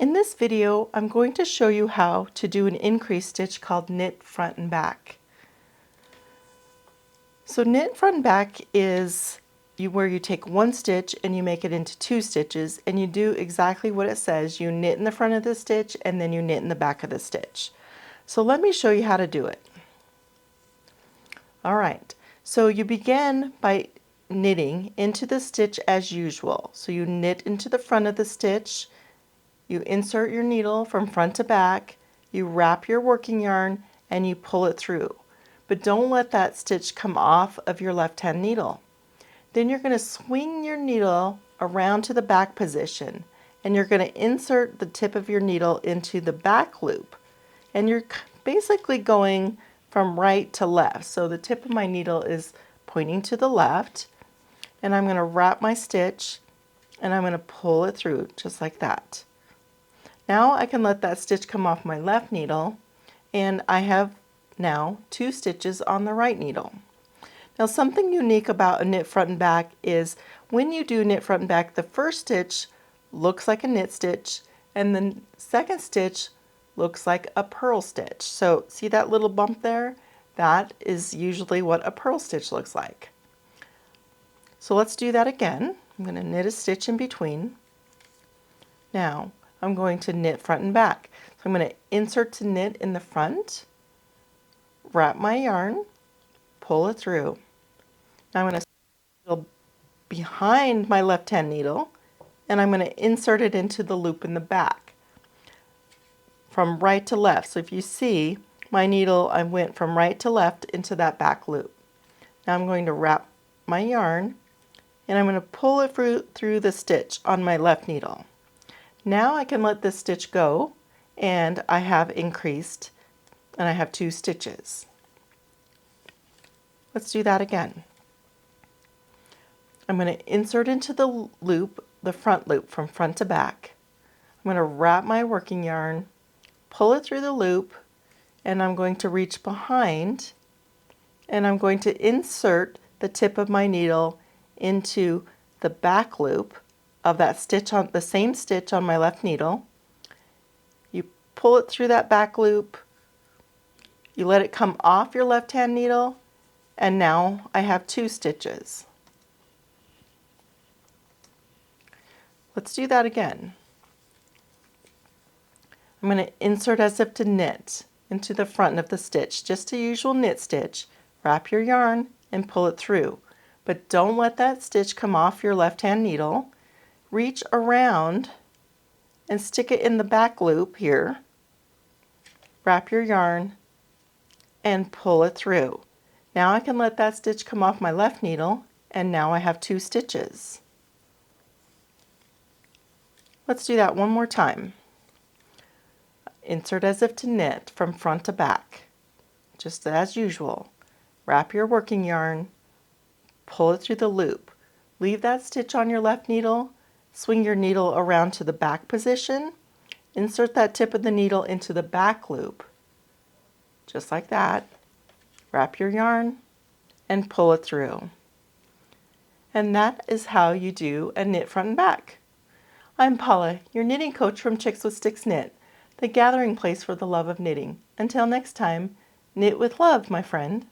In this video, I'm going to show you how to do an increase stitch called knit front and back. So knit front and back is where you take one stitch and you make it into two stitches, and you do exactly what it says. You knit in the front of the stitch and then you knit in the back of the stitch. So let me show you how to do it. Alright, so you begin by knitting into the stitch as usual. So you knit into the front of the stitch, you insert your needle from front to back, you wrap your working yarn, and you pull it through. But don't let that stitch come off of your left hand needle. Then you're going to swing your needle around to the back position, and you're going to insert the tip of your needle into the back loop. And you're basically going from right to left. So the tip of my needle is pointing to the left, and I'm going to wrap my stitch and I'm going to pull it through just like that. Now I can let that stitch come off my left needle, and I have now two stitches on the right needle. Now something unique about a knit front and back is when you do knit front and back, the first stitch looks like a knit stitch and the second stitch looks like a purl stitch. So see that little bump there? That is usually what a purl stitch looks like. So let's do that again. I'm going to knit a stitch in between. Now I'm going to knit front and back. So I'm going to insert to knit in the front, wrap my yarn, pull it through. Now I'm going to go behind my left hand needle and I'm going to insert it into the loop in the back from right to left. So if you see my needle, I went from right to left into that back loop. Now I'm going to wrap my yarn and I'm going to pull it through the stitch on my left needle. Now I can let this stitch go, and I have increased and I have two stitches. Let's do that again. I'm going to insert into the loop, the front loop from front to back. I'm going to wrap my working yarn, pull it through the loop, and I'm going to reach behind and I'm going to insert the tip of my needle into the back loop of that stitch, on the same stitch on my left needle. You pull it through that back loop, you let it come off your left hand needle, and now I have two stitches. Let's do that again. I'm going to insert as if to knit into the front of the stitch, just a usual knit stitch. Wrap your yarn and pull it through, but don't let that stitch come off your left hand needle. Reach around and stick it in the back loop here. Wrap your yarn and pull it through. Now I can let that stitch come off my left needle, and now I have two stitches. Let's do that one more time. Insert as if to knit from front to back, just as usual. Wrap your working yarn, pull it through the loop. Leave that stitch on your left needle, swing your needle around to the back position, insert that tip of the needle into the back loop, just like that. Wrap your yarn and pull it through. And that is how you do a knit front and back. I'm Paula, your knitting coach from Chicks with Sticks Knit, the gathering place for the love of knitting. Until next time, knit with love, my friend.